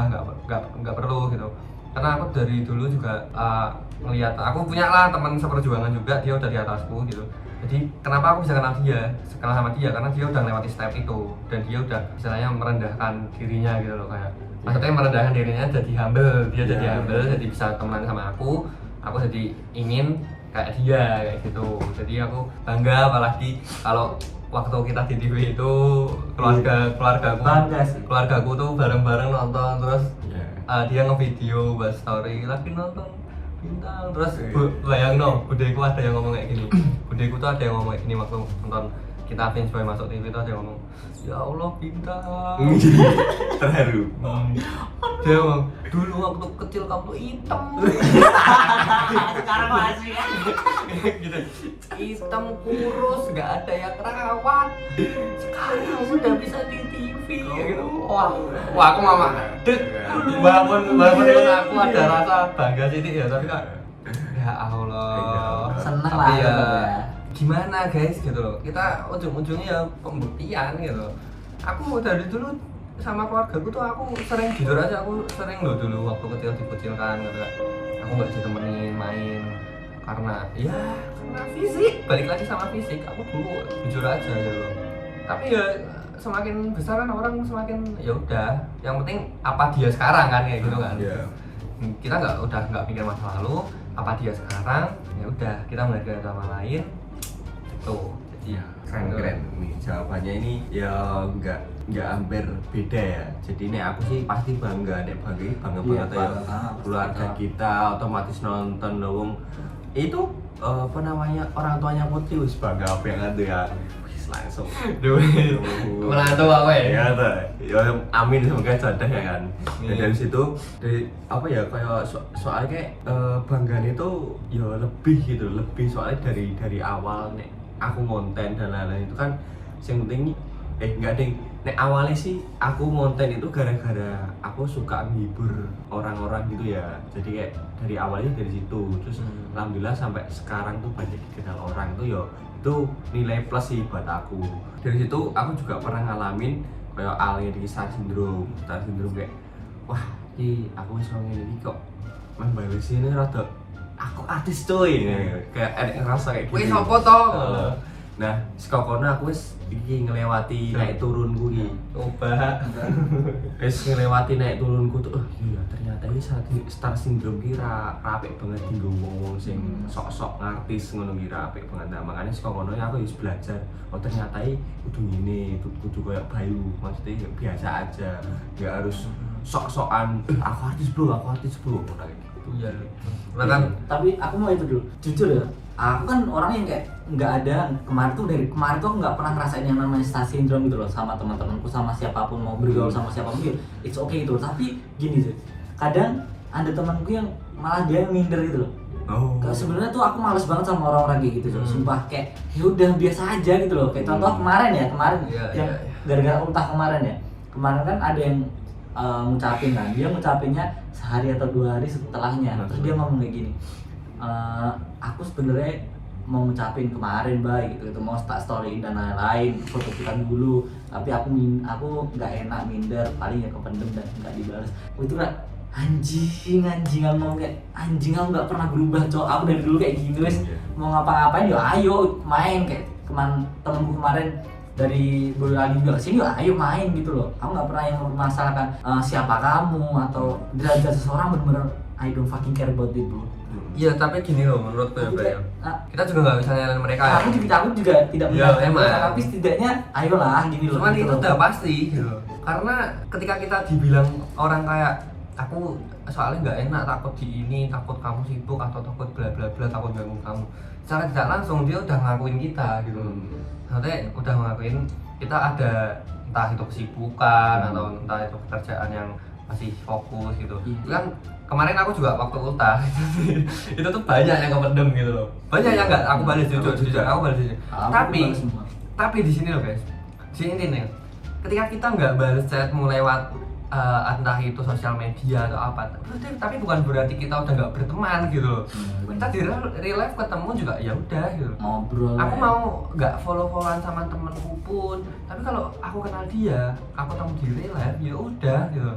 nggak perlu gitu. Karena aku dari dulu juga ngelihat aku punya lah teman seperjuangan juga, dia udah di atasku gitu. Jadi kenapa aku bisa kenal sama dia karena dia udah melewati step itu dan dia udah istilahnya merendahkan dirinya gitu loh, kayak maksudnya merendahkan dirinya jadi humble, dia jadi humble, jadi bisa temenan sama aku jadi ingin kayak dia kayak gitu. Jadi aku bangga apalagi kalau waktu kita di TV itu keluargaku tuh bareng-bareng nonton terus dia ngevideo buat story lagi nonton Bintang terus bayang budeku ada yang ngomong kayak gini. Budeku tuh ada yang ngomong kayak gini waktu nonton kita Vince Boy masuk TV tuh ada yang ngomong ya Allah Bintang Terharu. Dia ngomong dulu waktu kecil kamu tuh hitam Sekarang masih kan. gitu, hitam kurus nggak ada yang rawat, sekarang sudah bisa di TV gitu. Wah aku mama dek walaupun aku ada rasa bangga sih ya, tapi kan ya Allah Seneng tapi lah ya ya. gimana guys gitu loh, kita ujung-ujungnya ya pembuktian gitu. Aku dari dulu sama keluargaku tuh aku sering jujur aja, aku sering loh dulu waktu kecil dikucilkan gitu kan. Aku nggak ditemenin main karena fisik, balik lagi sama fisik. Aku dulu jujur aja gitu loh. Tapi ya semakin besar kan orang semakin ya udah, yang penting apa dia sekarang kan kayak gitu kan. Kita nggak pikir masa lalu, apa dia sekarang, ya udah kita melihat sama lain tuh. Jadi keren nih jawabannya ini ya nggak hampir beda ya. Jadi ini aku sih pasti bangga banget ya keluarga kita otomatis nonton dong itu apa namanya orang tuanya Putri wis bangga apa yang ada ya langsung menantu apa ya? Ya amin semoga jodoh ya kan. Dan dari situ dari apa ya kayak soalnya kayak banggaan itu ya lebih soalnya dari awal nek aku konten dan lain-lain itu kan yang penting enggak ding nek awalnya sih aku konten itu gara-gara aku suka menghibur orang-orang gitu ya. Jadi kayak dari awalnya dari situ terus alhamdulillah sampai sekarang tuh banyak dikenal orang tuh ya itu nilai plus sih buat aku. Dari situ aku juga pernah ngalamin kayak alnya di star syndrome kayak wah aku bisa ngene iki kok membales ini rada aku artis coy kayak ada ngerasa kayak gitu. Wih sopo toh? Nah, sekokono aku wis iki ngelewati naik turunku iki. Coba. Wis ngelewati naik turunku tuh, iya ternyata ini star syndrome ki apik banget dienggo wong-wong sing sok-sok ngartis ngono ki apik banget. Nah, makanya sekokono aku wis belajar. Oh ternyata iki kudu ngene, kudu koyo Bayu, maksudnya biasa aja. Enggak harus sok-sokan aku artis bro ngono kayak gitu. Iya. Bahkan Tapi aku mau itu dulu, jujur ya. Aku kan orang yang kayak nggak ada kemarin tuh aku nggak pernah ngerasain yang namanya star syndrome gitu loh sama teman-temanku sama siapapun mau bergaul sama siapapun gitu. It's okay gitu. Tapi gini sih, kadang ada temanku yang malah dia minder gitu loh. Sebenarnya tuh aku males banget sama orang-orang kayak gitu loh. Sumpah kayak ya udah biasa aja gitu loh. Kayak contoh kemarin yang gara-gara ultah kemarin ya. Kemarin kan ada yang ngucapin kan, dia ngucapinnya sehari atau 2 hari setelahnya. Terus dia ngomong kayak gini. Aku sebenarnya mau ngucapin kemarin baik gitu mau start story dan lain-lain foto kita dulu tapi aku nggak enak minder paling ya kependem dan nggak dibalas. Itu kan anjing ngomong kayak anjing aku nggak pernah berubah cowok aku dari dulu kayak gini wes mau ngapa-ngapain ya ayo main kayak temenku kemarin dari Boyolali juga kesini ya ayo main gitu loh. Aku nggak pernah yang mempermasalahkan siapa kamu atau derajat seseorang, bener-bener I don't fucking care about it bro. iya, tapi gini loh menurutku ya, kita juga nggak bisa nyalain mereka ya. Aku juga tidak menyalahkan mereka, tapi setidaknya ayolah gini loh. Cuman gitu itu udah pasti gitu. Karena ketika kita dibilang orang kayak aku soalnya nggak enak takut takut kamu sibuk atau takut bla bla bla takut ganggu kamu. Secara tidak langsung dia udah ngakuin kita gitu. Maksudnya udah ngakuin kita ada entah itu kesibukan atau entah itu pekerjaan yang masih fokus gitu. Kan kemarin aku juga waktu ultah itu tuh banyak yang kependem gitu loh. Banyak yang nggak aku balas jujur aku balas jujur. Tapi di sini loh guys. Di sini nih. Ketika kita nggak balas chatmu lewat entah itu sosial media atau apa, tapi bukan berarti kita udah nggak berteman gitu loh. Kita di real life ketemu juga ya udah gitu. Ngobrol. Aku mau nggak follow-followan sama temenku pun, tapi kalau aku kenal dia, aku ketemu di real life ya udah gitu.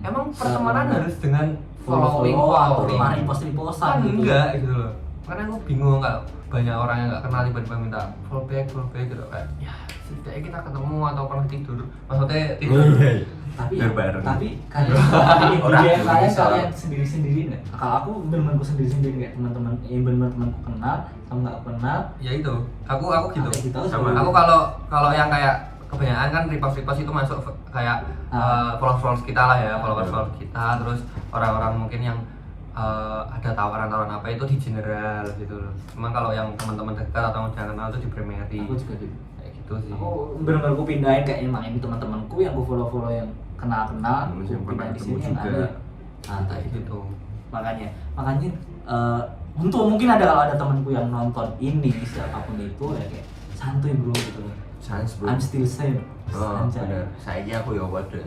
Emang pertemanan harus dengan following kemarin post-postan gitu. Enggak gitu loh. Karena aku bingung nggak banyak orang yang nggak kenal tiba-tiba minta follow back gitu kayak ya setidaknya kita ketemu atau pernah tidur, maksudnya tidur. Tapi kalian sendiri nggak? Kalau aku benar-benar sendiri nggak, teman-teman yang benar-benar temanku kenal sama nggak kenal ya itu aku gitu sama aku kalau yang kayak kebanyakan kan repost itu masuk kayak followers kita lah ya, followers kita, terus orang-orang mungkin yang ada tawaran apa itu di general gitu loh. Emang kalau yang teman-teman dekat atau udah kenal itu di primary. Aku juga gitu. Kayak gitu sih. Aku benar-benar pindahin kayak emang ini teman-temanku yang aku follow yang kenal yang pernah di ketemu sini yang juga. ada. Kayak gitu. Makanya untuk mungkin kalau ada temanku yang nonton ini siapapun itu ya kayak santuy bro gitu. Sans bro. I'm still same. Oh Anjay. bener, saya aku ya waduh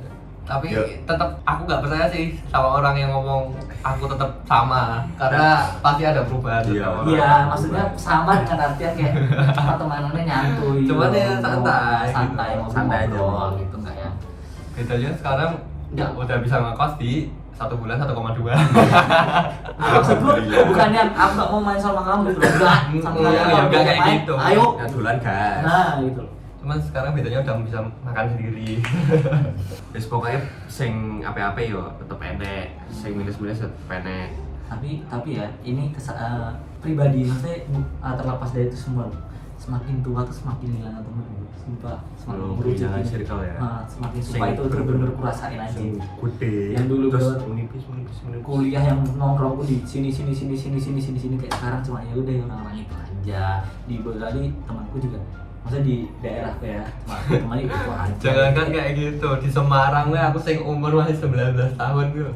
Tapi Yo. tetap aku nggak percaya sih sama orang yang ngomong aku tetap sama, karena pasti ada perubahan. Iya. sama orang. Iya, maksudnya sama dengan artian kayak pertemanannya nyantui. Cuman ya ngobrol, santai, santai, gitu. ngobrol, Santai aja. ngobrol gitu enggak ya? Kita aja sekarang Nggak. udah bisa ngekos di 1 bulan 1,2. Maksud gue bukannya aku nggak mau main sama kamu gitu loh, enggak. Sama Iya, kamu iya, kalau nggak mau kayak main, gitu. ayo. Ngadulan gas. Nah, gitu loh. Cuman sekarang bedanya udah bisa makan sendiri. Wis pokoknya sing ape-ape yo tetep enek, sing minus-minus tetep enek. Tapi ya ini pribadi maksudnya terlepas dari itu semua, semakin tua tuh semakin hilang teman, sumpah semakin merujuk kehilangan ini. circle ya. Semakin Sing sumpah itu bener-bener kurasain aja. Sing gede. Yang dulu terus banget. menipis. Kuliah yang nongkrongku di sini kayak sekarang cuma ya udah orang-orang itu aja. Di Boyolali temanku juga, maksudnya di daerah ya, cuma teman itu aja. Jangan kan kayak gitu, di Semarang gue aku sing umur masih 19 tahun gitu.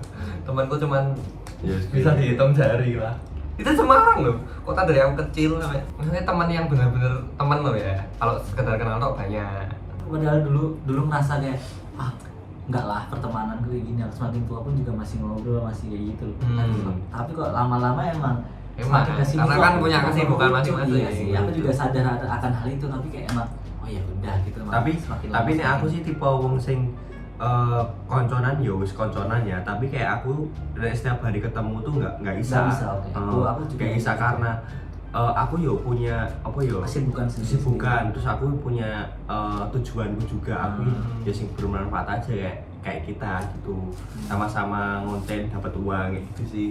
Temanku cuman Ya, bisa dihitung jari lah. Itu Semarang loh, kota dari aku kecil sampai maksudnya teman yang benar-benar teman loh ya. Kalau sekedar kenal tuh banyak. Padahal dulu ngerasa kayak enggak lah pertemanan kayak gini, semakin tua pun juga masih ngobrol, masih kayak gitu loh. Tapi kok lama-lama emang Emang, semakin kesini karena kok kan punya kesibukan masing-masing. Iya sih, aku juga sadar akan hal itu, tapi kayak emang oh ya udah gitu. emang tapi semakin tapi lama nek aku sih tipe wong sing konconan ya wis konconan ya, tapi kayak aku nek setiap hari ketemu tuh nggak bisa. Nggak bisa, oke. Aku juga nggak bisa gitu. karena aku yo punya apa yo kesibukan sendiri. kesibukan, terus aku punya tujuanku juga. Aku ya sing bermanfaat aja kayak kita gitu, sama-sama ngonten dapat uang kayak gitu sih.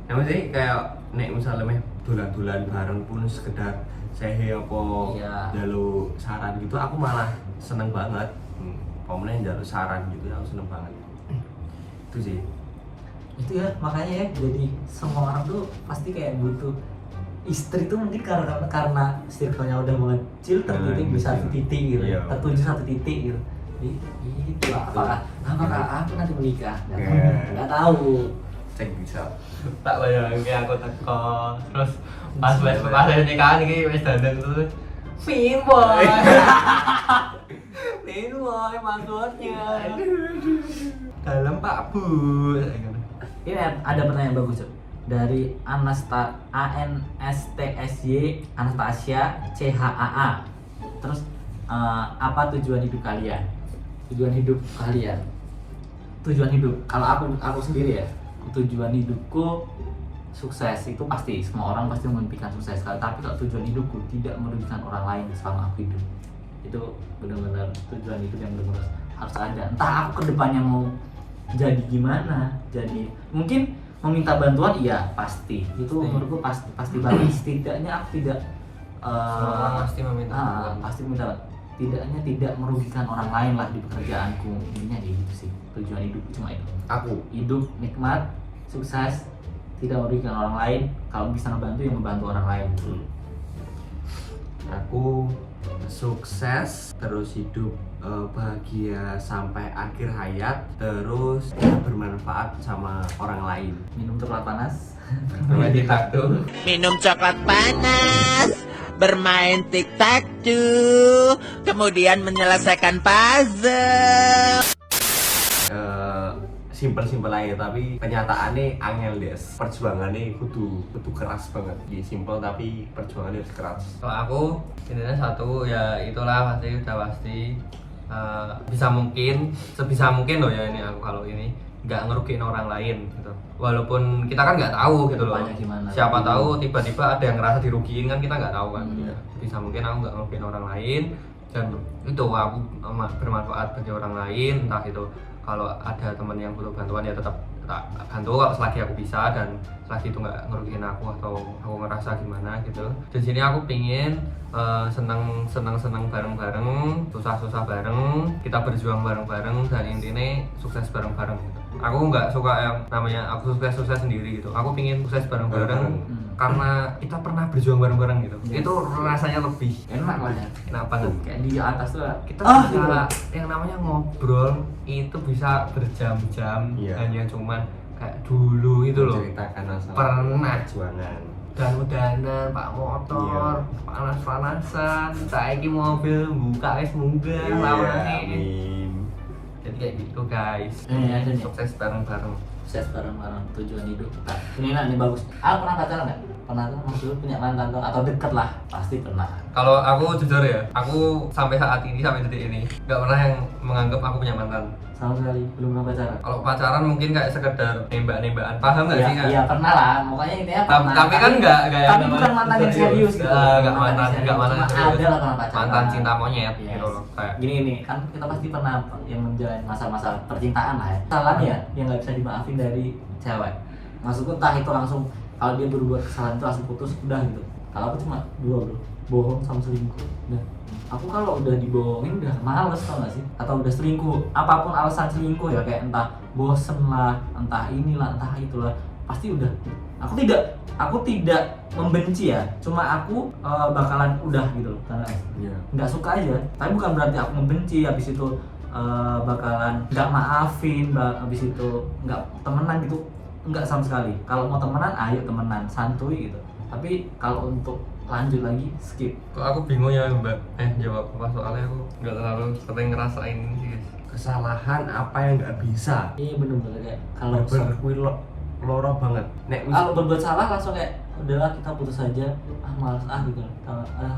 Yang sih kayak nek misalnya meh dolan-dolan bareng pun sekedar sehe apa Iya. jalu saran gitu, aku malah seneng banget. Pemenang jalu saran gitu aku seneng banget. Itu sih. Itu ya makanya ya, jadi semua orang tuh pasti kayak butuh istri tuh mungkin karena circle-nya udah mengecil, tertitik di satu titik gitu, Iya. tertuju satu titik gitu. Jadi itu apakah aku nanti menikah? Nggak Iya. tahu. Cek bisa. Tak bayangin aku teko terus pas nikahan iki wis dandan terus Finboy. Finboy maksudnya. Dalam Pak Bu. Ini ada pertanyaan bagus Cok. Dari ANSTSY Anastasia CHAA. Terus apa tujuan hidup kalian? Tujuan hidup kalian. Tujuan hidup. Kalau aku sendiri ya, tujuan hidupku sukses itu pasti, semua orang pasti memimpikan sukses. Tapi kalau tujuan hidupku tidak merugikan orang lain selama aku hidup, itu benar-benar tujuan hidup yang benar-benar harus ada. Entah aku kedepannya mau jadi gimana, jadi mungkin meminta bantuan, iya pasti. Itu menurutku pasti banget. Setidaknya aku tidak Semua orang pasti meminta bantuan. pasti minta, tidaknya tidak merugikan orang lain lah di pekerjaanku. Intinya kayak gitu sih, tujuan hidup cuma itu. Aku Hidup nikmat, sukses, tidak merugikan orang lain. Kalau bisa ngebantu, yang membantu orang lain. Aku sukses, terus hidup bahagia sampai akhir hayat, terus bermanfaat sama orang lain. Minum coklat panas. Bermain tuh. Minum coklat panas, bermain tic-tac-toe, kemudian menyelesaikan puzzle. Simpel-simpel aja, tapi kenyataannya angel des. Perjuangannya kudu keras banget. Ya simpel tapi perjuangannya harus keras. Kalau aku intinya satu ya itulah pasti udah pasti bisa mungkin sebisa mungkin loh ya ini aku kalau ini nggak ngerugiin orang lain gitu. Walaupun kita kan nggak tahu gitu loh. Kedepannya gimana. Siapa tahu tiba-tiba ada yang ngerasa dirugiin kan kita nggak tahu kan. Iya. Bisa mungkin aku nggak ngerugiin orang lain dan itu aku bermanfaat bagi orang lain, entah itu kalau ada teman yang butuh bantuan ya tetap bantu kalau selagi aku bisa dan selagi itu nggak ngerugiin aku atau aku ngerasa gimana gitu. Di sini aku pingin senang bareng-bareng, susah bareng, kita berjuang bareng-bareng dan intinya sukses bareng-bareng gitu. Aku nggak suka yang namanya aku sukses sendiri gitu. Aku pingin sukses bareng-bareng karena kita pernah berjuang bareng-bareng gitu. Yes. Itu rasanya lebih Enak lah ya. kenapa tuh? Kayak di atas tuh Kita gitu. bisa yang namanya ngobrol itu bisa berjam-jam, Iya. hanya cuman kayak dulu itu loh. Menceritakan masalah Pernah perjuangan. udanan pak motor, Iya. panas-panasan, saiki mobil buka es munggah Iya, lawannya. amin. Jadi kayak gitu guys. Ada nih. Sukses bareng-bareng. Sukses bareng-bareng tujuan hidup. Nah, ini bagus. Pernah pacaran nggak? Pernah tuh maksudnya punya mantan tuh atau deket lah? Pasti pernah. Kalau aku jujur ya, aku sampai saat ini, sampai detik ini nggak pernah yang menganggap aku punya mantan. Sama sekali belum pernah pacaran. Kalau pacaran mungkin kayak sekedar nembak-nembakan, paham nggak sih? Kak? Iya pernah lah, makanya intinya pernah. Tapi kan nggak yang Tapi bukan mantan yang serius gitu. Nggak mantan serius. yang Cuma serius. ada lah pernah pacaran. Mantan cinta monyet Yes. gitu loh. Kayak Gini kan kita pasti pernah yang menjalani masa-masa percintaan lah ya. Kesalahan ya yang nggak bisa dimaafin dari cewek. Maksudku entah itu langsung kalau dia berbuat kesalahan itu langsung putus udah gitu. Kalau aku cuma dua bro, bohong sama selingkuh. Udah. Aku kalau udah dibohongin udah males tau gak sih? Atau udah selingkuh, apapun alasan selingkuh ya kayak entah bosen lah, entah inilah, entah itulah, pasti udah. Aku tidak membenci ya, cuma aku bakalan udah gitu loh, karena nggak suka aja. Tapi bukan berarti aku membenci, habis itu bakalan nggak maafin, habis itu nggak temenan gitu, nggak sama sekali. Kalau mau temenan, ayo temenan, santuy gitu. Tapi kalau untuk lanjut lagi skip. kok aku bingung ya mbak jawab apa soalnya aku nggak terlalu sering ngerasain ini sih guys. Kesalahan apa yang nggak bisa? Iya bener-bener kayak kalau Bener-bener kuwi loro banget. Nek wis kalau berbuat salah langsung kayak udahlah kita putus aja, malas gitu.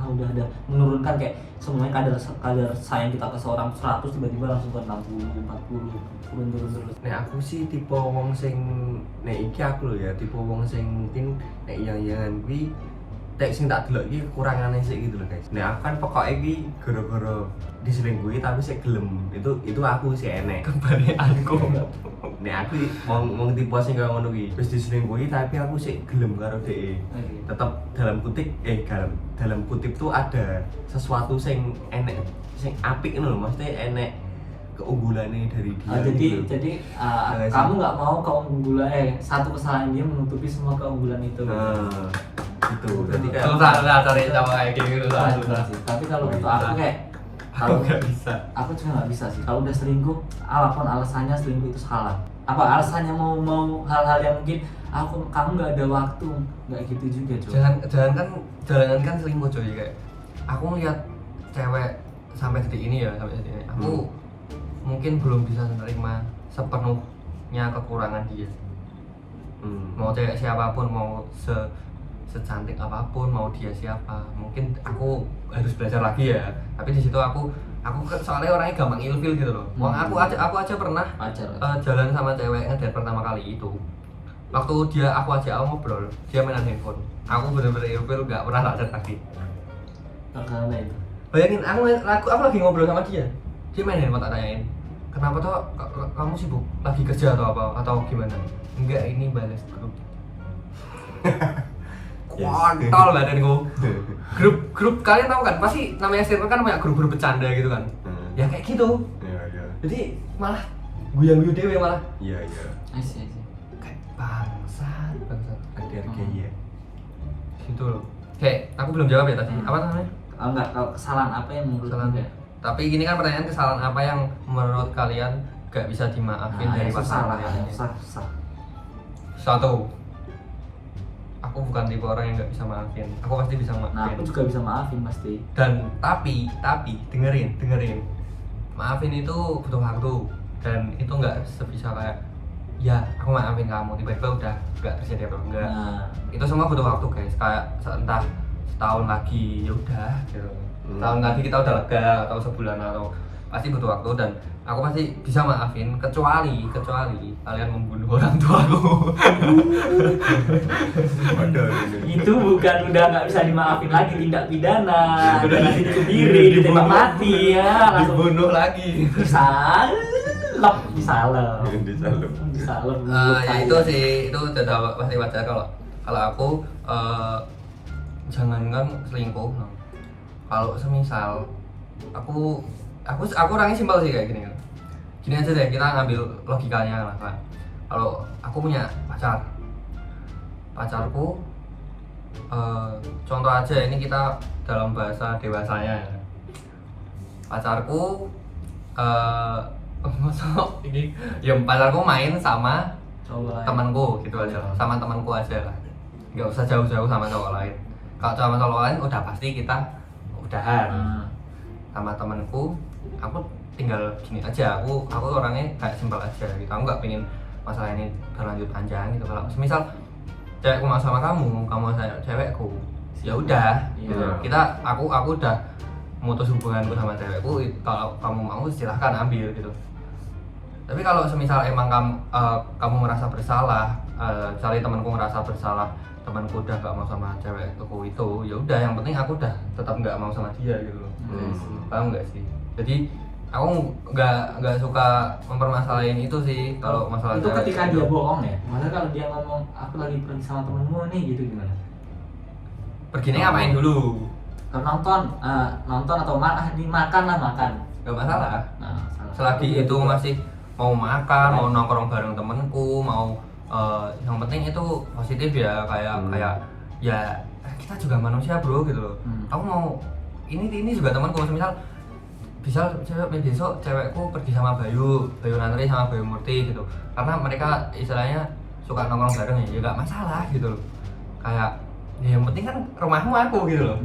Udah ada menurunkan kayak semuanya kadar sayang kita ke seorang 100 tiba-tiba langsung ke 60, 40 turun terus. nek aku sih tipe wong sing nek iki aku lho ya, tipe wong sing mungkin nek yang kuwi nek sing tak delok iki kekurangane sik gitu loh guys. Nek aku kan pokoke iki gara-gara diselingkuhi tapi sik gelem. Itu aku sih enek. Kebalikanku Nek aku wong tipe sing kaya ngono kuwi. Wis diselingkuhi tapi aku sik gelem karo dhek. Tetep dalam kutip tuh ada sesuatu sing enek, sing apik ngono lho. Maksudnya enek keunggulannya dari dia. gitu. Jadi Iya sih. kamu nggak mau keunggulan satu kesalahan dia menutupi semua keunggulan itu. Nah, gitu. Jadi kayak susah cari cowok kayak gini susah. Tapi kalau untuk aku kayak Aku nggak bisa. aku juga nggak bisa sih. Kalau udah selingkuh, apapun alasannya selingkuh itu salah. Apa alasannya mau hal-hal yang mungkin kamu nggak ada waktu, nggak gitu juga coy. Jangan kan selingkuh coy kayak aku ngeliat cewek sampai detik ini ya sampai detik ini aku mungkin belum bisa menerima sepenuhnya kekurangan dia. Mau cewek siapapun, mau secantik apapun, mau dia siapa, mungkin aku harus belajar lagi ya. Tapi di situ aku soalnya orangnya gampang ilfil gitu loh. Wong aku aja pernah jalan sama cewek ngedate pertama kali itu. Waktu aku ajak ngobrol, dia mainan handphone. Aku bener-bener ilfil, gak pernah tak chat lagi. Karena itu. Bayangin aku lagi ngobrol sama dia main handphone, tak tanyain kenapa tuh kamu sibuk lagi kerja atau apa atau gimana? Enggak, ini balas grup. Kontol badanku. Grup kalian tahu kan? Pasti namanya circle kan banyak grup-grup bercanda gitu kan. Ya kayak gitu. Iya. Jadi malah guyang-guyu dewe malah. Iya. I see. Kayak bangsat. Ada harganya. Gitu loh. Kayak aku belum jawab ya tadi. Apa namanya? Enggak, kalau kesalahan apa yang menurut Kesalahan. Anda? Tapi gini kan pertanyaan, kesalahan apa yang menurut kalian gak bisa dimaafin dari pasangan kalian? Susah. Satu, aku bukan tipe orang yang gak bisa maafin. Aku pasti bisa Nah, maafin. aku juga bisa maafin pasti. Dan tapi dengerin. Maafin itu butuh waktu dan itu nggak sebisa kayak ya aku maafin kamu tiba-tiba udah nggak terjadi apa enggak. Nah, Itu semua butuh waktu guys. Kayak entah setahun lagi ya udah gitu. Setahun lagi kita udah lega atau sebulan atau pasti butuh waktu dan aku pasti bisa maafin kecuali kalian membunuh orang tuaku. itu bukan udah nggak bisa dimaafin lagi, tindak pidana. Udah ngasih diri, ditembak mati ya, langsung dibunuh lagi. disalep. Ya itu sih, itu udah pasti wajar kalau aku jangankan selingkuh. Kalau semisal aku orangnya simpel sih kayak gini kan. Gini aja deh, kita ngambil logikanya lah kan. Kalau aku punya pacarku contoh aja ini kita dalam bahasa dewasanya ya. Pacarku masuk ini ya pacarku main sama temanku gitu aja, sama temanku aja lah, nggak usah jauh-jauh sama cowok lain. Kalau sama cowok lain udah pasti kita udahan. Sama temanku aku tinggal gini aja, aku orangnya kayak simpel aja gitu, aku nggak pengen masalah ini berlanjut panjang gitu. Kalau misal cewekku mau sama kamu mau sama cewekku, ya udah gitu. Aku udah memutus hubunganku sama cewekku, kalau kamu mau silahkan ambil gitu. Tapi kalau semisal emang kamu merasa bersalah, cari temanku merasa bersalah, temanku udah gak mau sama cewekku itu, ya udah, yang penting aku udah tetap nggak mau sama dia gitu loh. Paham nggak sih? Jadi aku nggak suka mempermasalahin itu sih kalau masalah itu cewek ketika gitu. dia bohong ya. Masa kalau dia ngomong aku lagi pergi sama temenmu nih gitu gimana? Perginya ngapain dulu? Kalau nonton atau makan lah makan. Gak masalah. Nah, Selagi itu masih mau makan, mau nongkrong bareng temenku, mau yang penting itu positif ya, kayak ya kita juga manusia bro gitu loh. Aku mau ini juga temanku, bisa besok cewekku pergi sama Bayu Nantri sama Bayu Murti gitu, karena mereka istilahnya suka nongkrong bareng ya gak masalah gitu loh. Kayak ya yang penting kan rumahmu aku gitu loh.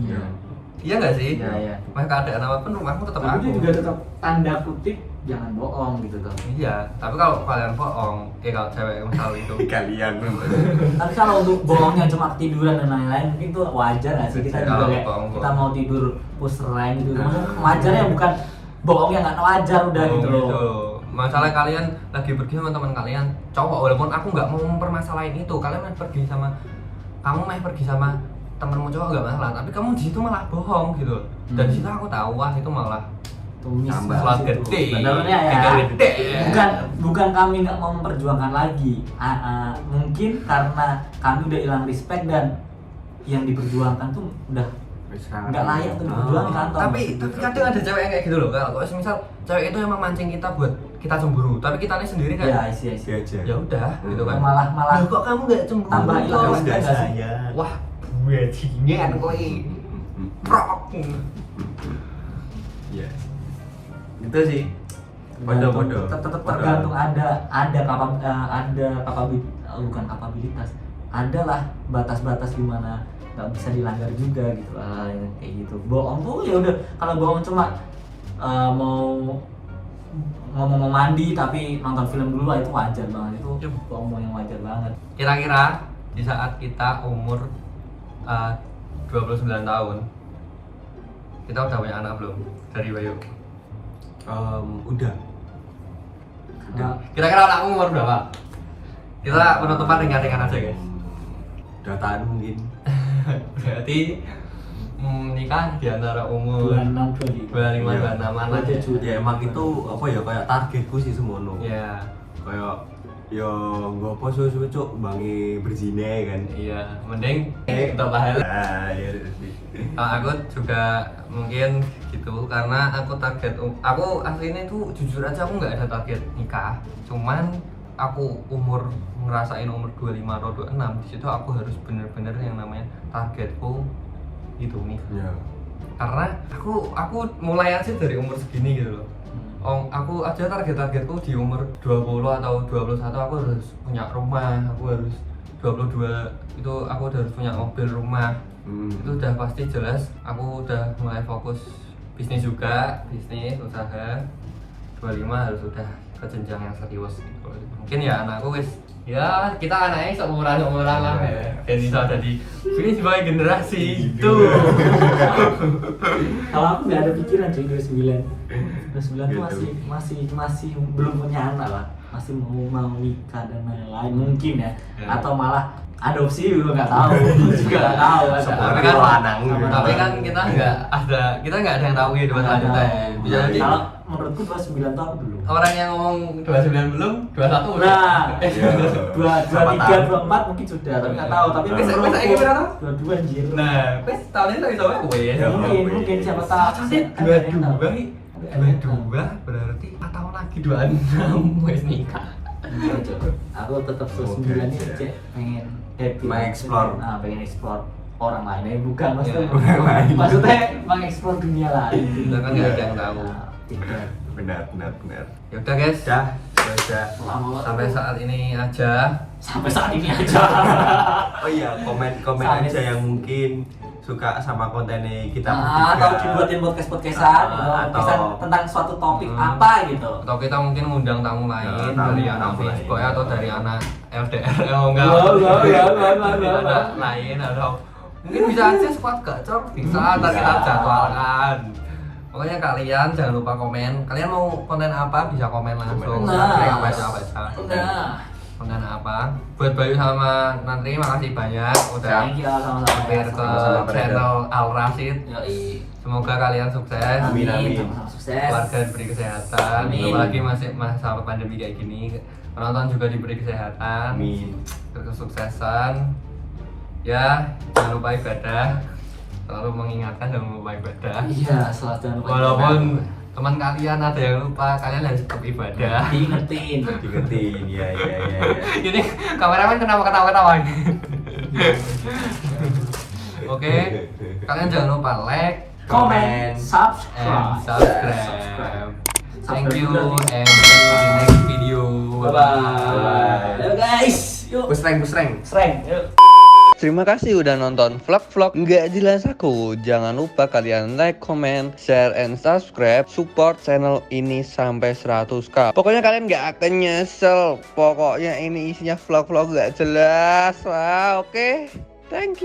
Iya nggak sih? Iya. Maka keadaan apapun rumahmu tetap Tapi aku. itu juga tetap tanda kutip jangan bohong gitu tuh. Iya, tapi kalau kalian bohong, kalau cewek misal itu Kalian. Tapi kalau untuk bohongnya cuma tiduran dan lain-lain mungkin itu wajar nggak sih? Kita juga Kalau kayak bohong, kita mau tidur pusreng gitu. Maksudnya wajarnya bukan bohong yang nggak wajar udah gitu loh. Masalah kalian lagi pergi sama teman kalian cowok, walaupun aku nggak mau mempermasalahin itu, kalian main pergi sama temenmu cowok nggak masalah, tapi kamu di situ malah bohong gitu. Dan di situ aku tahu wah itu malah Tumis Selamat gede. sebenarnya ya. Tinggal gede. Bukan kami nggak mau memperjuangkan lagi. Mungkin karena kami udah hilang respect dan yang diperjuangkan tuh udah nggak layak untuk diperjuangkan. Tapi kadang ada cewek yang kayak gitu loh. Kalau misal cewek itu emang mancing kita buat kita cemburu, tapi kita ini sendiri ya kayak isi aja. ya udah gitu kan. malah Loh, kok kamu nggak cemburu? tambah hilang Kok? respect nggak sih? Wah, bajingan kowe. Prok. Iya. Itu sih. Podo-podo. Tetap tergantung ada kapabilitas, adalah batas-batas di mana nggak bisa dilanggar juga gitu. Kayak gitu. Bohong tuh ya udah, kalau bohong cuma mau ngomong mau mandi tapi nonton film dulu itu wajar banget, itu bohong yang wajar banget. Kira-kira di saat kita umur 29 tahun, kita udah punya anak belum dari Bayu? Udah. Kira-kira anakmu umur berapa? Kita penutupan ringan-ringan aja guys. Dataan mungkin. Berarti nikah di antara umur 26, 25, 26 anak ya? Ya emang itu apa ya, kayak targetku sih semono. Iya. Kayak ya nggak apa suwe-suwe cuk bangi berzina kan. Iya, mending kita bahas. Iya sih. Aku juga mungkin gitu, karena aku aslinya tuh jujur aja aku nggak ada target nikah, cuman aku ngerasain umur 25 atau 26 di situ aku harus bener-bener yang namanya targetku itu nih. Iya. Karena aku mulai aja dari umur segini gitu loh. Aku aja targetku di umur 20 atau 21 aku harus punya rumah, aku harus 22 itu aku harus punya mobil, rumah. Itu udah pasti jelas. Aku udah mulai fokus bisnis juga, usaha. 25 harus udah ke jenjang yang serius gitu. Mungkin ya anakku wis ya kita anaknya seumuran lah ya. Dan bisa jadi ini sebagai generasi itu. Kalau aku nggak ada pikiran cuy 29 tuh masih belum punya anak lah, masih mau nikah dan lain-lain mungkin ya. Atau malah adopsi juga nggak tahu. Juga nggak tahu. Tapi kan kita nggak ada yang tahu kehidupan selanjutnya. Bisa jadi Kalau menurutku 29 tahun belum. orang yang ngomong 29 belum, 21 udah. Nah, Siapa 23, tahu. 24 mungkin sudah, tapi nggak tahu. Tapi Wes saiki berapa? 22 anjir. Nah, wes tahun ini bisa kowe ya. Mungkin siapa tahu. Dua berarti 4 tahun lagi 26 wes nikah. Aku tetap 29 ini cek pengen happy, Mengeksplor. pengen explore orang lain, bukan maksudnya Ya, orang lain. maksudnya mengeksplor dunia lain. Kita kan nggak ada yang tahu. Tidak. Benar. Ya udah guys, Dah. sampai saat ini aja. Sampai saat ini aja. Oh iya, komen Sampai- aja yang mungkin suka sama kontennya kita atau dibuatin podcastan tentang suatu topik apa gitu. Atau kita mungkin ngundang tamu lain dari anak Facebooy atau dari anak LDR enggak. Anak lain atau mungkin bisa aja squad gacor bisa ntar kita jadwalkan. Pokoknya kalian jangan lupa komen. Kalian mau konten apa bisa komen langsung. Saya baca. Konten apa? Buat Bayu sama Nantri makasih banyak udah Thank you sama-sama. mampir ke channel Al Rasid. Yoi. Semoga kalian sukses. Amin. Sama-sama sukses. Keluarga diberi kesehatan. Amin. Apalagi masih masa pandemi kayak gini. Penonton juga diberi kesehatan. Amin. Kesuksesan. Ya, jangan lupa ibadah. Selalu mengingatkan jangan lupa ibadah. Iya, selalu jangan lupa. Walaupun teman kalian ada yang lupa, kalian harus tetap ibadah. diingetin. Ya. Ini kameramen kenapa ketawa-ketawa ini? Oke, kalian jangan lupa like, Comment, and subscribe. subscribe. Thank you and see you in the next video. Bye. Ayo guys, yuk. Busreng. Sreng, yuk. Terima kasih udah nonton vlog-vlog nggak jelas aku. Jangan lupa kalian like, comment, share, and subscribe. Support channel ini sampai 100k. Pokoknya kalian nggak akan nyesel. Pokoknya ini isinya vlog-vlog nggak jelas. Wah, oke. Thank you.